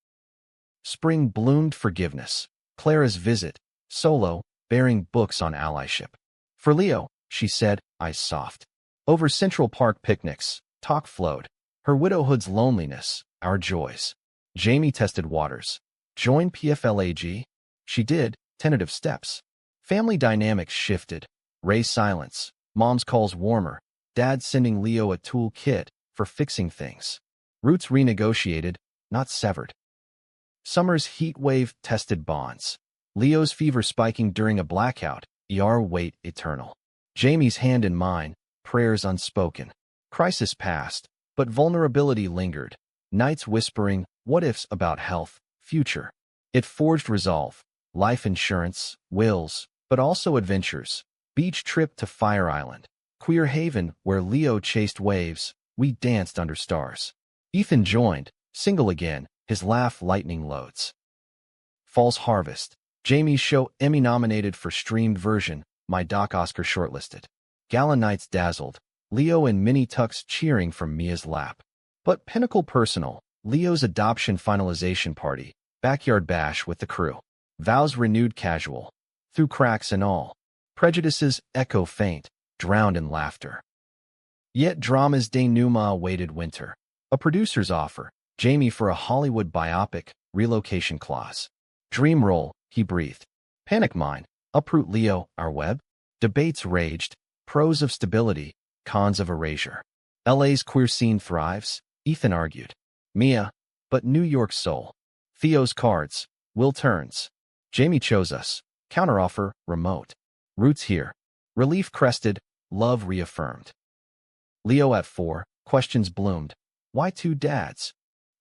Spring bloomed forgiveness. Clara's visit. Solo, bearing books on allyship. For Leo, she said, eyes soft. Over Central Park picnics, talk flowed. Her widowhood's loneliness, our joys. Jamie tested waters. Join PFLAG? She did, tentative steps. Family dynamics shifted. Ray's silence. Mom's calls warmer. Dad sending Leo a tool kit for fixing things. Roots renegotiated, not severed. Summer's heat wave tested bonds. Leo's fever spiking during a blackout, ER wait eternal. Jamie's hand in mine, prayers unspoken. Crisis passed, but vulnerability lingered. Nights whispering, what-ifs about health, future. It forged resolve, life insurance, wills, but also adventures. Beach trip to Fire Island. Queer haven where Leo chased waves, we danced under stars. Ethan joined, single again, his laugh lightning loads. Fall's Harvest. Jamie's show Emmy-nominated for streamed version, my doc Oscar shortlisted. Gala nights dazzled, Leo in mini tux cheering from Mia's lap. But pinnacle personal, Leo's adoption finalization party, backyard bash with the crew. Vows renewed casual. Through cracks and all. Prejudices echo faint, drowned in laughter. Yet drama's denouement awaited winter. A producer's offer, Jamie for a Hollywood biopic, relocation clause. Dream roll, he breathed. Panic mine, uproot Leo, our web. Debates raged, pros of stability, cons of erasure. LA's queer scene thrives, Ethan argued. Mia, but New York's soul. Theo's cards, Will turns. Jamie chose us. Counteroffer, remote. Roots here. Relief crested, love reaffirmed. Leo at 4, questions bloomed. Why 2 dads?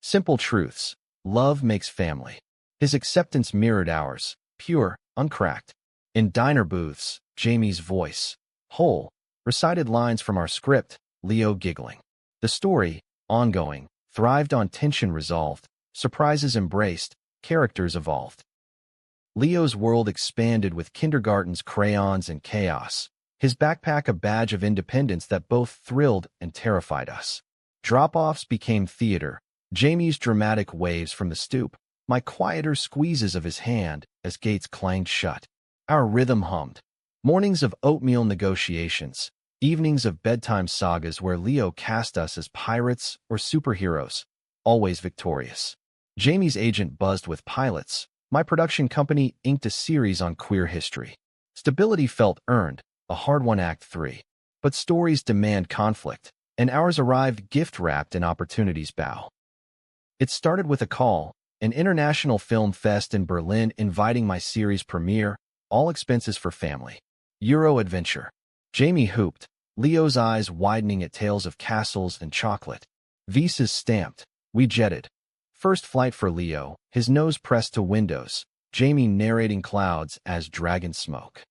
Simple truths. Love makes family. His acceptance mirrored ours, pure, uncracked. In diner booths, Jamie's voice, whole, recited lines from our script, Leo giggling. The story, ongoing, thrived on tension resolved, surprises embraced, characters evolved. Leo's world expanded with kindergarten's crayons and chaos, his backpack a badge of independence that both thrilled and terrified us. Drop-offs became theater, Jamie's dramatic waves from the stoop, my quieter squeezes of his hand as gates clanged shut. Our rhythm hummed. Mornings of oatmeal negotiations, evenings of bedtime sagas where Leo cast us as pirates or superheroes, always victorious. Jamie's agent buzzed with pilots. My production company inked a series on queer history. Stability felt earned, a hard-won Act 3. But stories demand conflict, and ours arrived gift-wrapped in opportunity's bow. It started with a call, an international film fest in Berlin inviting my series premiere, all expenses for family. Euro adventure. Jamie hooped, Leo's eyes widening at tales of castles and chocolate. Visas stamped. We jetted. First flight for Leo, his nose pressed to windows, Jamie narrating clouds as dragon smoke.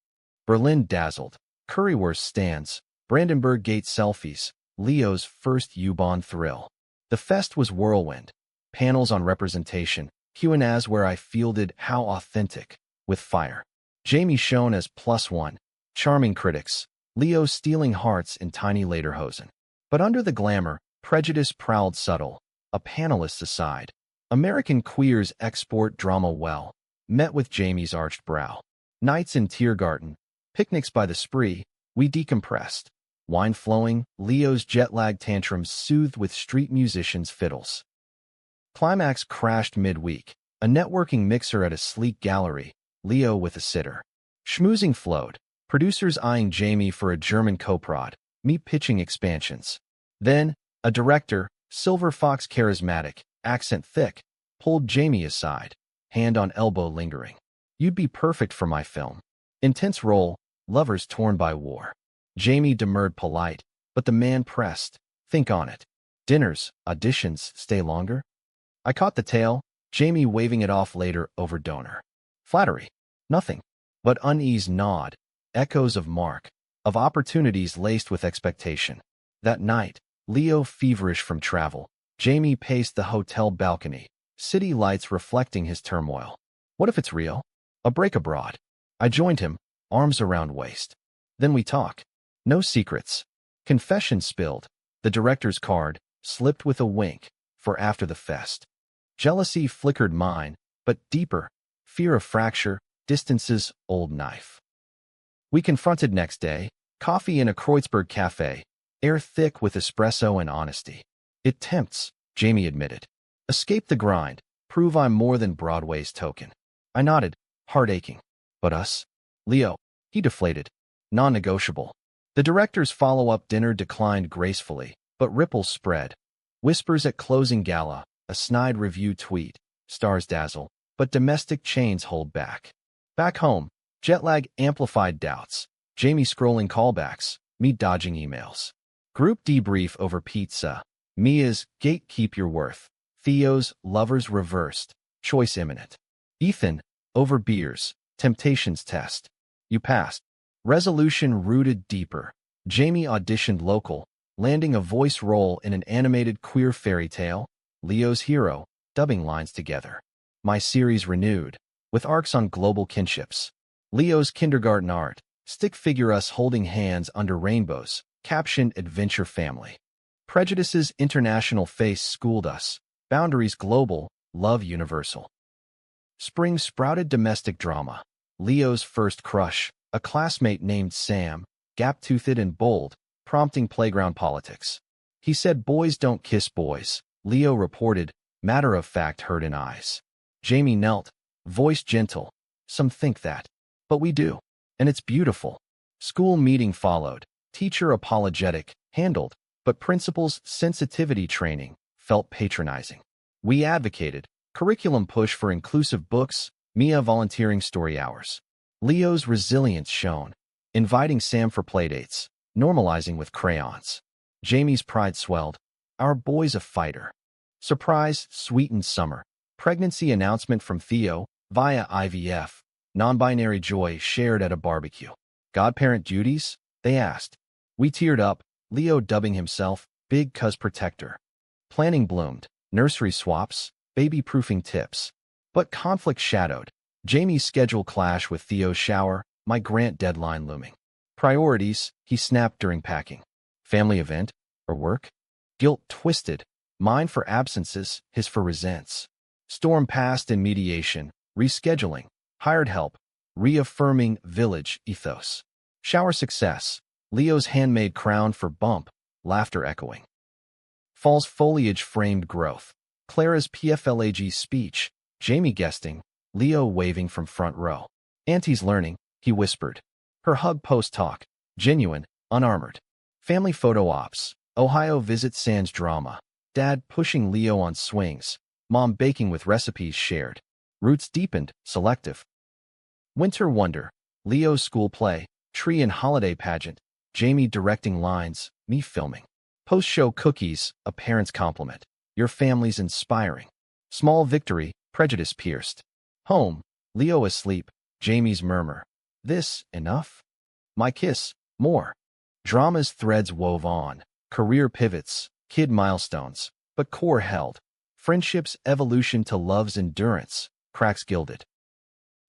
Berlin dazzled. Currywurst stands, Brandenburg Gate selfies, Leo's first U-Bahn thrill. The fest was whirlwind. Panels on representation, Q&As where I fielded How Authentic, with fire. Jamie shone as +1. Charming critics, Leo stealing hearts in tiny lederhosen. But under the glamour, prejudice prowled subtle. A panelist aside. American queers export drama well, met with Jamie's arched brow. Nights in Tiergarten, picnics by the spree, we decompressed. Wine flowing, Leo's jet-lag tantrums soothed with street musicians' fiddles. Climax crashed midweek, a networking mixer at a sleek gallery, Leo with a sitter. Schmoozing flowed, producers eyeing Jamie for a German co-prod, me pitching expansions. Then, a director, Silver Fox charismatic, accent thick, pulled Jamie aside, hand on elbow lingering. You'd be perfect for my film. Intense role, lovers torn by war. Jamie demurred polite, but the man pressed, think on it. Dinners, auditions, stay longer? I caught the tail, Jamie waving it off later over donor. Flattery. Nothing. But unease nod, echoes of mark, of opportunities laced with expectation. That night, Leo feverish from travel, Jamie paced the hotel balcony, city lights reflecting his turmoil. What if it's real? A break abroad. I joined him, arms around waist. Then we talk. No secrets. Confession spilled. The director's card, slipped with a wink, for after the fest. Jealousy flickered mine, but deeper. Fear of fracture, distance's old knife. We confronted next day, coffee in a Kreuzberg cafe, air thick with espresso and honesty. It tempts, Jamie admitted. Escape the grind, prove I'm more than Broadway's token. I nodded, heart aching. But us? Leo, he deflated. Non-negotiable. The director's follow-up dinner declined gracefully, but ripples spread. Whispers at closing gala, a snide review tweet, stars dazzle, but domestic chains hold back. Back home, jet lag amplified doubts, Jamie scrolling callbacks, me dodging emails. Group debrief over pizza, Mia's gatekeep your worth, Theo's lovers reversed, choice imminent. Ethan, over beers, temptations test. You passed. Resolution rooted deeper. Jamie auditioned local, landing a voice role in an animated queer fairy tale, Leo's hero, dubbing lines together. My series renewed, with arcs on global kinships. Leo's kindergarten art, stick figure us holding hands under rainbows, captioned Adventure Family. Prejudice's international face schooled us, boundaries global, love universal. Spring sprouted domestic drama. Leo's first crush, a classmate named Sam, gap-toothed and bold, prompting playground politics. He said boys don't kiss boys, Leo reported, matter-of-fact hurt in eyes. Jamie knelt, voice gentle. Some think that. But we do. And it's beautiful. School meeting followed, teacher apologetic, handled, but principal's sensitivity training felt patronizing. We advocated, curriculum push for inclusive books, Mia volunteering story hours. Leo's resilience shone, inviting Sam for playdates, normalizing with crayons. Jamie's pride swelled. Our boy's a fighter. Surprise, sweetened summer. Pregnancy announcement from Theo, via IVF. Non-binary joy shared at a barbecue. Godparent duties? They asked. We teared up, Leo dubbing himself Big Cuz Protector. Planning bloomed, nursery swaps, baby-proofing tips. But conflict shadowed. Jamie's schedule clash with Theo's shower, my grant deadline looming. Priorities, he snapped during packing. Family event? Or work? Guilt twisted. Mine for absences, his for resents. Storm passed in mediation, rescheduling, hired help, reaffirming village ethos. Shower success. Leo's handmade crown for bump. Laughter echoing. Fall's foliage framed growth. Clara's PFLAG speech. Jamie guesting. Leo waving from front row. Auntie's learning, he whispered. Her hug post-talk. Genuine, unarmored. Family photo ops. Ohio visit sans drama. Dad pushing Leo on swings. Mom baking with recipes shared. Roots deepened, selective. Winter wonder. Leo's school play. Tree and holiday pageant. Jamie directing lines, me filming. Post-show cookies, a parent's compliment. Your family's inspiring. Small victory, prejudice pierced. Home, Leo asleep, Jamie's murmur. This, enough? My kiss, more. Drama's threads wove on. Career pivots, kid milestones, but core held. Friendship's evolution to love's endurance, cracks gilded.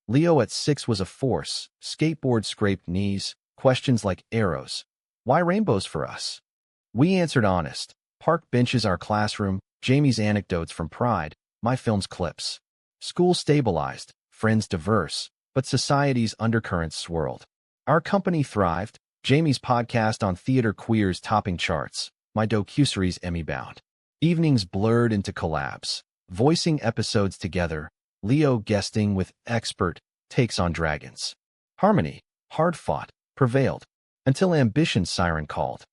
Leo at 6 was a force, skateboard scraped knees, questions like arrows. Why rainbows for us? We answered honest. Park benches our classroom, Jamie's anecdotes from Pride, my film's clips. School stabilized, friends diverse, but society's undercurrents swirled. Our company thrived, Jamie's podcast on theater queers topping charts, my docuseries Emmy-bound. Evenings blurred into collabs, voicing episodes together, Leo guesting with expert takes on dragons. Harmony, hard-fought, prevailed, until ambition's siren called.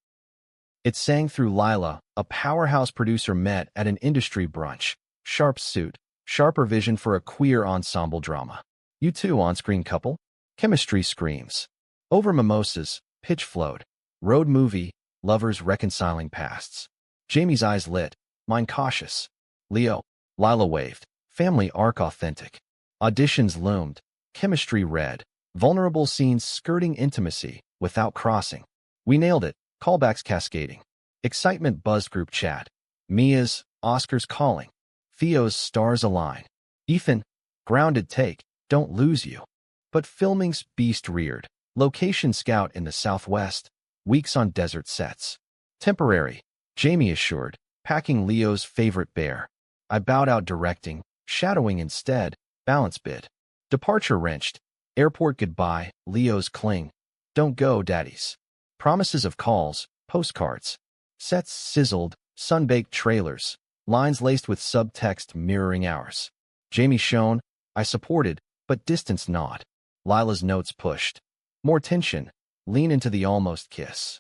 It sang through Lila, a powerhouse producer met at an industry brunch. Sharp suit, sharper vision for a queer ensemble drama. You two on-screen couple? Chemistry screams. Over mimosas, pitch flowed. Road movie, lovers reconciling pasts. Jamie's eyes lit, mine cautious. Leo, Lila waved. Family arc authentic. Auditions loomed. Chemistry red. Vulnerable scenes skirting intimacy, without crossing. We nailed it. Callbacks cascading. Excitement buzzed group chat. Mia's, Oscar's calling. Theo's stars align. Ethan, grounded take, don't lose you. But filming's beast reared. Location scout in the southwest. Weeks on desert sets. Temporary, Jamie assured, packing Leo's favorite bear. I bowed out directing, shadowing instead, balance bid. Departure wrenched. Airport goodbye, Leo's cling. Don't go, daddies. Promises of calls, postcards. Sets sizzled, sun-baked trailers. Lines laced with subtext mirroring ours. Jamie shone, I supported, but distance gnawed. Lila's notes pushed. More tension, lean into the almost kiss.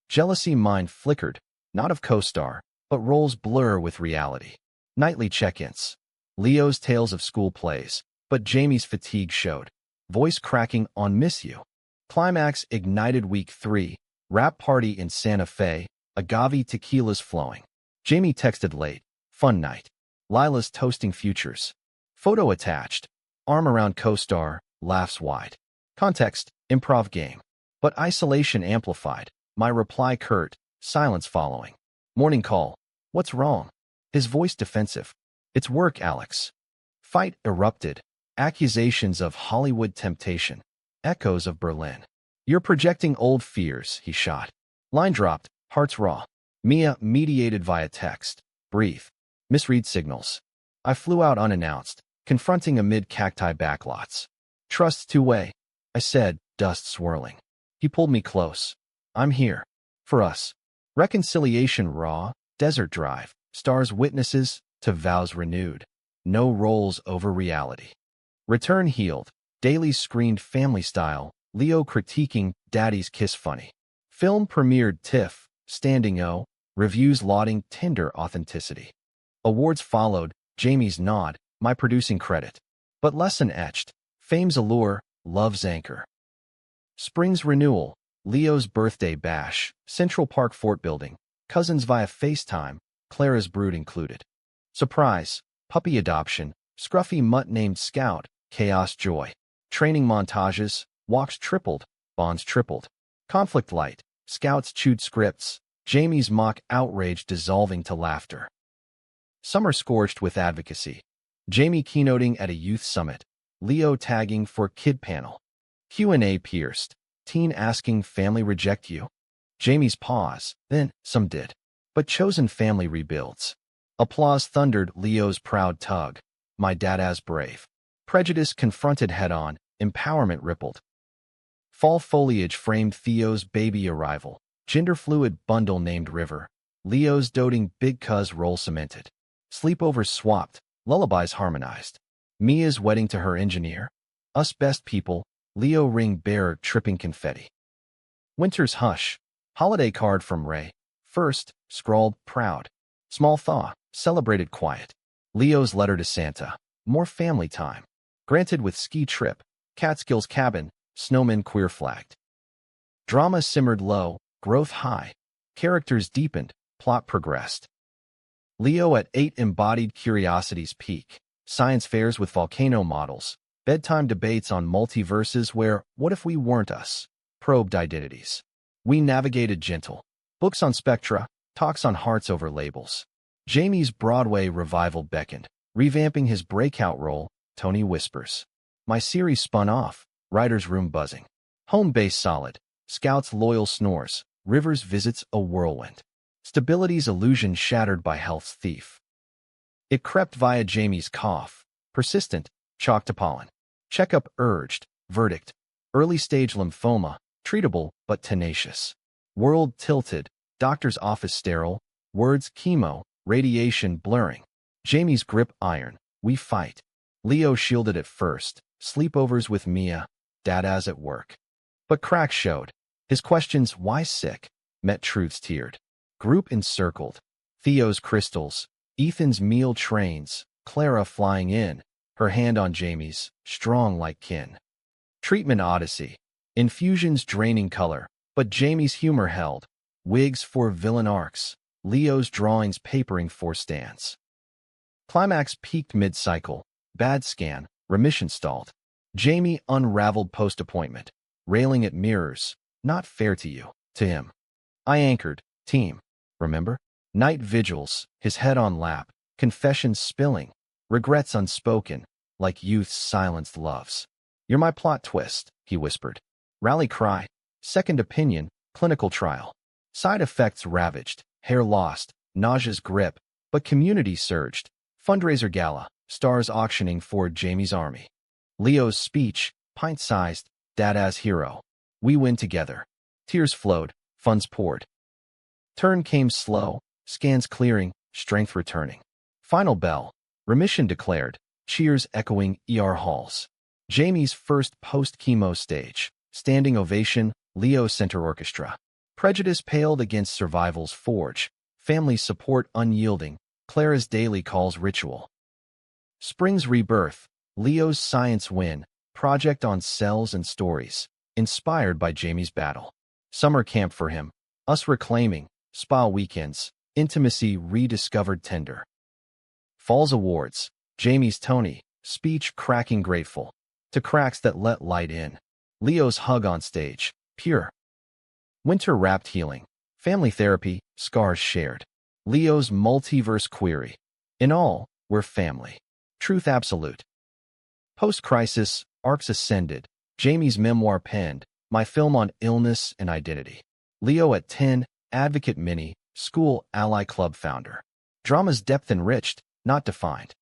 Jealousy mind flickered, not of co-star, but roles blur with reality. Nightly check-ins. Leo's tales of school plays, but Jamie's fatigue showed. Voice cracking on Miss You. Climax ignited week 3. Rap party in Santa Fe. Agave tequilas flowing. Jamie texted late. Fun night. Lila's toasting futures. Photo attached. Arm around co-star. Laughs wide. Context. Improv game. But isolation amplified. My reply curt. Silence following. Morning call. What's wrong? His voice defensive. It's work, Alex. Fight erupted. Accusations of Hollywood temptation. Echoes of Berlin. You're projecting old fears, he shot. Line dropped. Hearts raw. Mia mediated via text. Breathe. Misread signals. I flew out unannounced, confronting amid cacti backlots. Trust's two-way, I said, dust swirling. He pulled me close. I'm here. For us. Reconciliation raw, desert drive, stars witnesses to vows renewed. No roles over reality. Return healed, daily screened family style, Leo critiquing Daddy's Kiss funny. Film premiered TIFF, standing O, reviews lauding tender authenticity. Awards followed, Jamie's nod, my producing credit. But lesson etched, fame's allure, love's anchor. Spring's renewal, Leo's birthday bash, Central Park fort building, cousins via FaceTime, Clara's brood included. Surprise, puppy adoption, scruffy mutt named Scout, chaos joy. Training montages, walks tripled, bonds tripled. Conflict light, Scouts chewed scripts, Jamie's mock outrage dissolving to laughter. Summer scorched with advocacy. Jamie keynoting at a youth summit, Leo tagging for kid panel. Q&A pierced, teen asking family reject you? Jamie's pause, then some did. But chosen family rebuilds. Applause thundered Leo's proud tug. My dad as brave. Prejudice confronted head-on, empowerment rippled. Fall foliage framed Theo's baby arrival. Gender-fluid bundle named River. Leo's doting big cuz role cemented. Sleepovers swapped. Lullabies harmonized. Mia's wedding to her engineer. Us best people. Leo ring bearer tripping confetti. Winter's hush. Holiday card from Ray. First, scrawled, proud. Small thaw, celebrated quiet. Leo's letter to Santa. More family time. Granted with ski trip. Catskills cabin. Snowman queer flagged. Drama simmered low, growth high. Characters deepened, plot progressed. Leo at 8 embodied curiosity's peak. Science fairs with volcano models. Bedtime debates on multiverses where, what if we weren't us? Probed identities. We navigated gentle. Books on spectra, talks on hearts over labels. Jamie's Broadway revival beckoned. Revamping his breakout role, Tony whispers. My series spun off, writer's room buzzing. Home base solid. Scout's loyal snores. Rivers visits a whirlwind. Stability's illusion shattered by health's thief. It crept via Jamie's cough. Persistent, chalk to pollen. Checkup urged. Verdict. Early-stage lymphoma. Treatable, but tenacious. World tilted. Doctor's office sterile. Words chemo. Radiation blurring. Jamie's grip iron. We fight. Leo shielded at first. Sleepovers with Mia. Dada's at work. But cracks showed. His questions, why sick? Met truths tiered. Group encircled. Theo's crystals. Ethan's meal trains. Clara flying in. Her hand on Jamie's. Strong like kin. Treatment odyssey. Infusions draining color. But Jamie's humor held. Wigs for villain arcs. Leo's drawings papering for stands. Climax peaked mid-cycle. Bad scan. Remission stalled. Jamie unraveled post-appointment. Railing at mirrors. Not fair to you. To him. I anchored. Team. Remember? Night vigils. His head on lap. Confessions spilling. Regrets unspoken. Like youth's silenced loves. You're my plot twist, he whispered. Rally cry. Second opinion. Clinical trial. Side effects ravaged. Hair lost. Nausea's grip. But community surged. Fundraiser gala. Stars auctioning for Jamie's army. Leo's speech. Pint-sized. Dada's hero. We win together. Tears flowed. Funds poured. Turn came slow. Scans clearing. Strength returning. Final bell. Remission declared. Cheers echoing ER halls. Jamie's first post-chemo stage. Standing ovation. Leo Center Orchestra. Prejudice paled against survival's forge. Family support unyielding. Clara's daily calls ritual. Spring's rebirth. Leo's science win. Project on cells and stories. Inspired by Jamie's battle. Summer camp for him. Us reclaiming. Spa weekends. Intimacy rediscovered tender. Fall's awards. Jamie's Tony. Speech cracking grateful. To cracks that let light in. Leo's hug on stage. Pure. Winter wrapped healing. Family therapy. Scars shared. Leo's multiverse query. In all, we're family. Truth absolute. Post-crisis. Arcs ascended. Jamie's memoir penned. My film on illness and identity. Leo at 10. Advocate mini. School ally club founder. Drama's depth enriched, not defined.